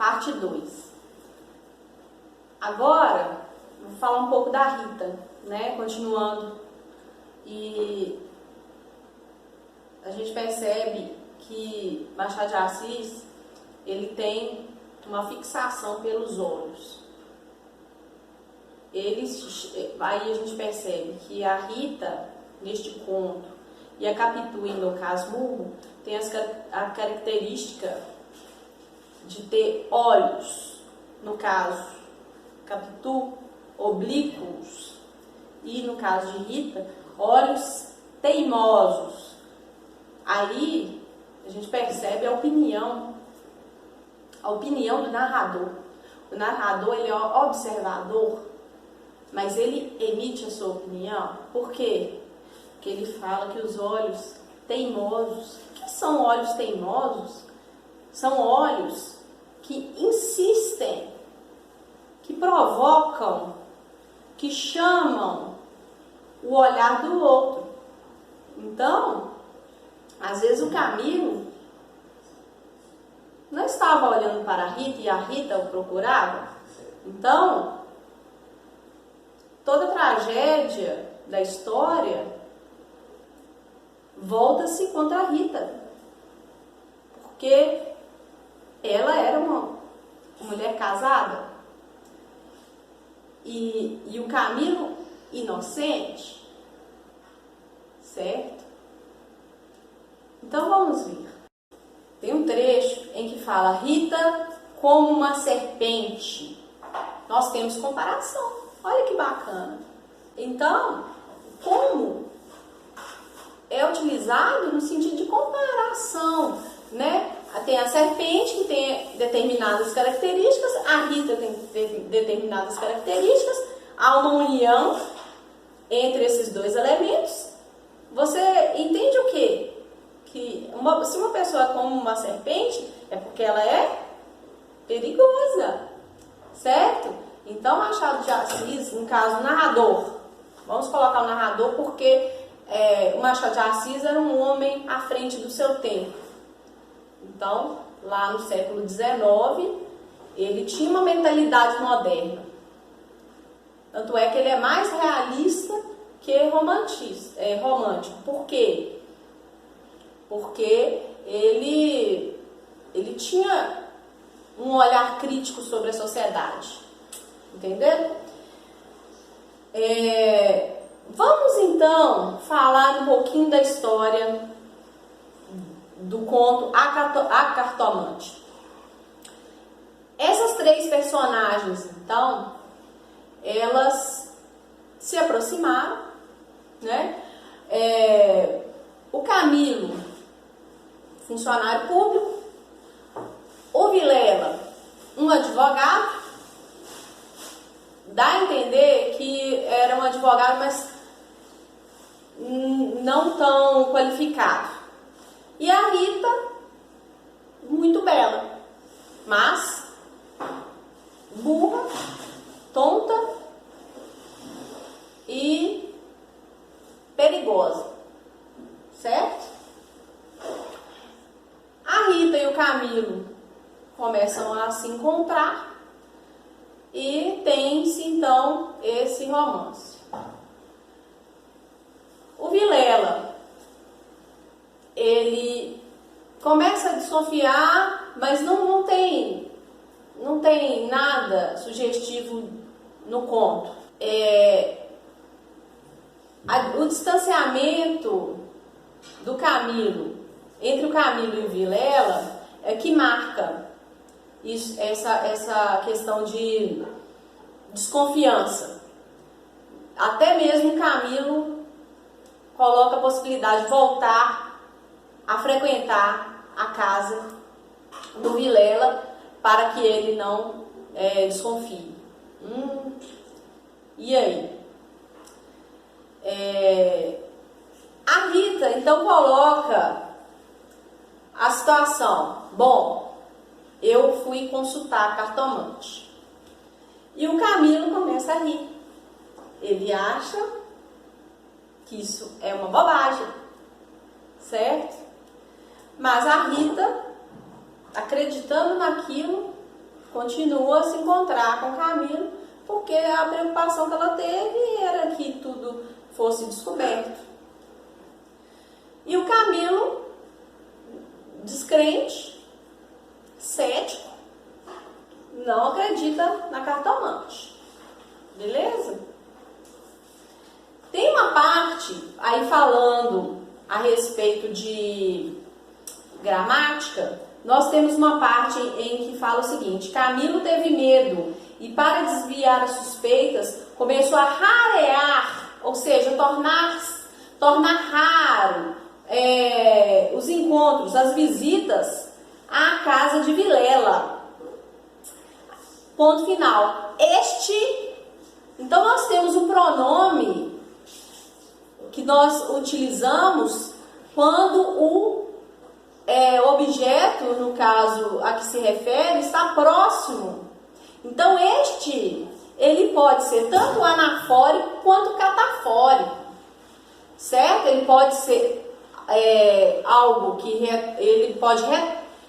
parte 2. Agora, vou falar um pouco da Rita, né? Continuando. E a gente percebe que Machado de Assis, ele tem uma fixação pelos olhos. Aí a gente percebe que a Rita, neste conto, e a Capitu em Dom Casmurro, tem a característica de ter olhos, no caso, Capitu, oblíquos, e no caso de Rita, olhos teimosos. Aí a gente percebe a opinião do narrador. O narrador, ele é observador, mas ele emite a sua opinião. Por quê? Porque ele fala que os olhos teimosos, o que são olhos teimosos? São olhos que insistem, que provocam, que chamam o olhar do outro. Então, às vezes o Camilo não estava olhando para a Rita e a Rita o procurava. Então, toda a tragédia da história volta-se contra a Rita, porque ela era uma mulher casada e o Camilo inocente, certo? Então vamos ver. Tem um trecho em que fala Rita como uma serpente. Nós temos comparação. Olha que bacana. Então, como é utilizado no sentido de comparação, né? Tem a serpente que tem determinadas características, a Rita tem determinadas características, há uma união entre esses dois elementos. Você entende o quê? Que se uma pessoa é como uma serpente, é porque ela é perigosa, certo? Então, Machado de Assis, no caso, o narrador, vamos colocar o narrador porque o Machado de Assis era um homem à frente do seu tempo. Então, lá no século XIX, ele tinha uma mentalidade moderna. Tanto é que ele é mais realista que romântico. Por quê? Porque ele tinha um olhar crítico sobre a sociedade. Entendeu? Vamos então falar um pouquinho da história do conto A Cartomante. Essas três personagens, então, elas se aproximaram, né? O Camilo, funcionário público, o Vilela, um advogado, dá a entender que era um advogado, mas não tão qualificado. E a Rita, muito bela, mas burra, tonta e perigosa, certo? A Rita e o Camilo começam a se encontrar e tem-se então esse romance. O Vilela, ele começa a desconfiar, mas não tem nada sugestivo no conto. O distanciamento do Camilo, entre o Camilo e o Vilela, é que marca essa questão de desconfiança. Até mesmo o Camilo coloca a possibilidade de voltar a frequentar a casa do Vilela para que ele não desconfie. E aí? A Rita então coloca a situação. Bom, eu fui consultar a cartomante. E o Camilo começa a rir. Ele acha que isso é uma bobagem, certo? Mas a Rita, acreditando naquilo, continua a se encontrar com Camilo, porque a preocupação que ela teve era que tudo fosse descoberto. E o Camilo, descrente, cético, não acredita na cartomante. Beleza? Tem uma parte aí falando a respeito de gramática. Nós temos uma parte em que fala o seguinte: Camilo teve medo e, para desviar as suspeitas, começou a rarear, ou seja, tornar raro os encontros, as visitas à casa de Vilela. Ponto final. Então nós temos o pronome que nós utilizamos quando o objeto, no caso a que se refere, está próximo. Então ele pode ser tanto anafórico quanto catafórico, certo? Ele pode ser algo que ele pode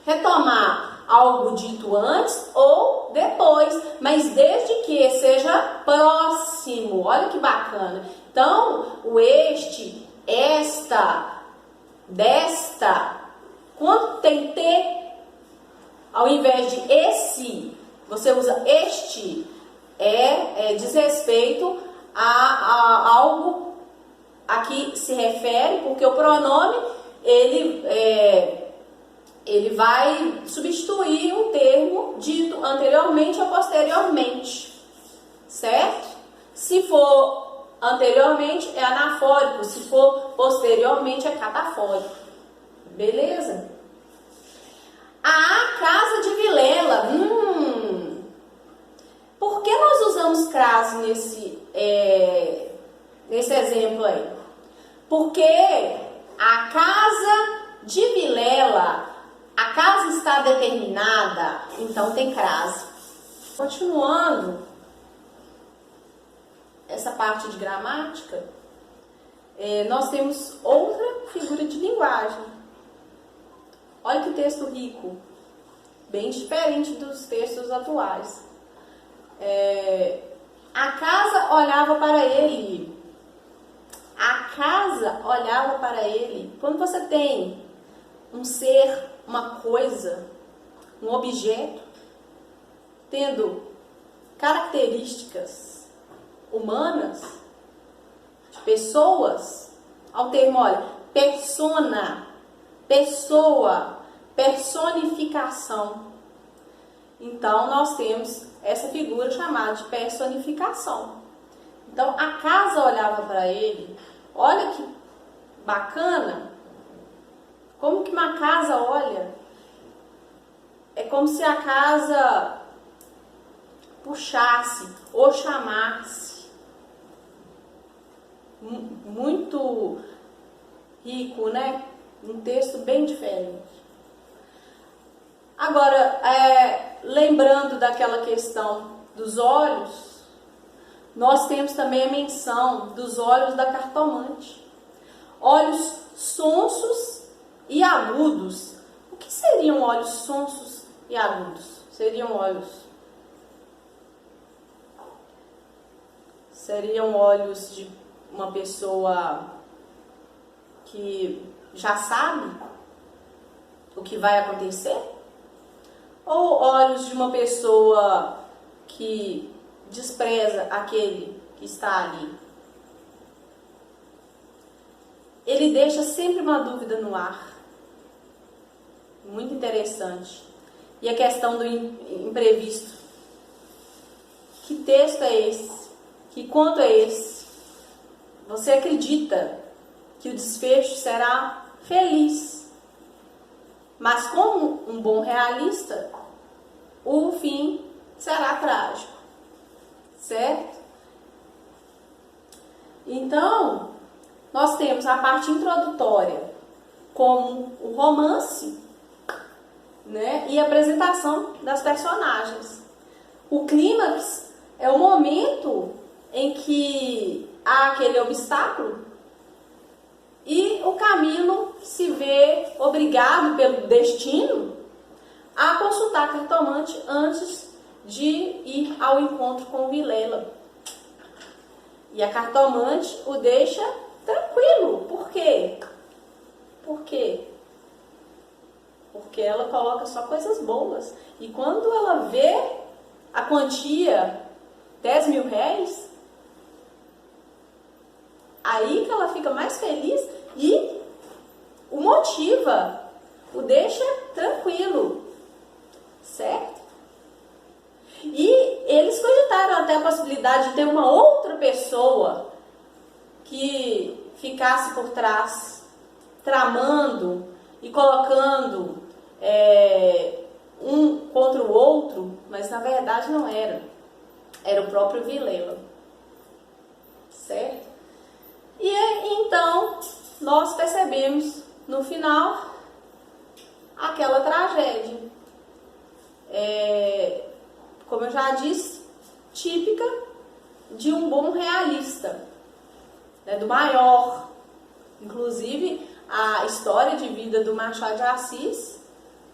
retomar algo dito antes ou depois, mas desde que seja próximo. Olha que bacana. Então, o este, esta, desta, quando tem T, ao invés de esse, você usa este, diz respeito a algo a que se refere, porque o pronome, ele vai substituir um termo dito anteriormente ou posteriormente, certo? Se for anteriormente, é anafórico, se for posteriormente, é catafórico. Beleza? A casa de Vilela. Por que nós usamos crase nesse exemplo aí? Porque a casa de Vilela, a casa está determinada, então tem crase. Continuando essa parte de gramática, nós temos outra figura de linguagem. Olha que texto rico, bem diferente dos textos atuais. A casa olhava para ele. A casa olhava para ele. Quando você tem um ser, uma coisa, um objeto, tendo características humanas, de pessoas, ao termo, olha, persona, pessoa, personificação. Então, nós temos essa figura chamada de personificação. Então, a casa olhava para ele. Olha que bacana. Como que uma casa olha? É como se a casa puxasse ou chamasse. Muito rico, né? Um texto bem diferente. Agora, lembrando daquela questão dos olhos, nós temos também a menção dos olhos da cartomante. Olhos sonsos e agudos. O que seriam olhos sonsos e agudos? Seriam olhos de uma pessoa que já sabe o que vai acontecer? Ou olhos de uma pessoa que despreza aquele que está ali? Ele deixa sempre uma dúvida no ar. Muito interessante. E a questão do imprevisto. Que texto é esse? Que conto é esse? Você acredita que o desfecho será feliz? Mas como um bom realista, o fim será trágico. Certo? Então, nós temos a parte introdutória como o romance, né, e a apresentação das personagens. O clímax é o momento em que há aquele obstáculo e o Camilo se vê obrigado pelo destino a consultar a cartomante antes de ir ao encontro com Vilela. E a cartomante o deixa tranquilo. Por quê? Por quê? Porque ela coloca só coisas boas. E quando ela vê a quantia, 10 mil réis, aí que ela fica mais feliz e o motiva, o deixa tranquilo, certo? E eles cogitaram até a possibilidade de ter uma outra pessoa que ficasse por trás, tramando e colocando um contra o outro, mas na verdade não era. Era o próprio Vilela, certo? E então nós percebemos no final aquela tragédia, como eu já disse, típica de um bom realista, né, do maior. Inclusive a história de vida do Machado de Assis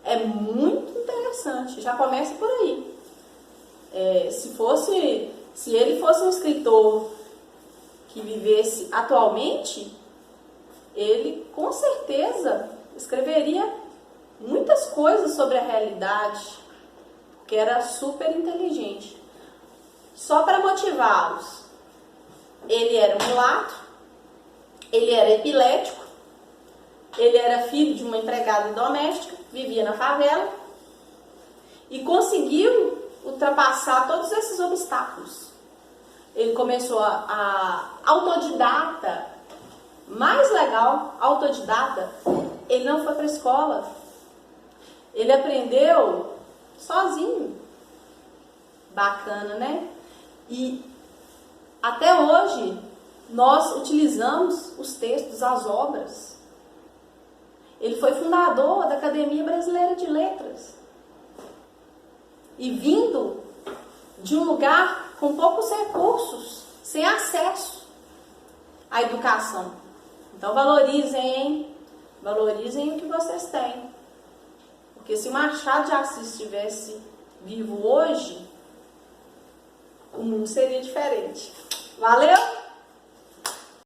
é muito interessante, já começa por aí. Se ele fosse um escritor que vivesse atualmente, ele com certeza escreveria muitas coisas sobre a realidade, porque era super inteligente. Só para motivá-los, ele era mulato, ele era epilético, ele era filho de uma empregada doméstica, vivia na favela e conseguiu ultrapassar todos esses obstáculos. Ele começou a autodidata, mais legal, autodidata, ele não foi para a escola, ele aprendeu sozinho. Bacana, né? E até hoje nós utilizamos os textos, as obras. Ele foi fundador da Academia Brasileira de Letras. E vindo de um lugar com poucos recursos, sem acesso à educação. Então valorizem, hein? Valorizem o que vocês têm. Porque se Machado de Assis estivesse vivo hoje, o mundo seria diferente. Valeu?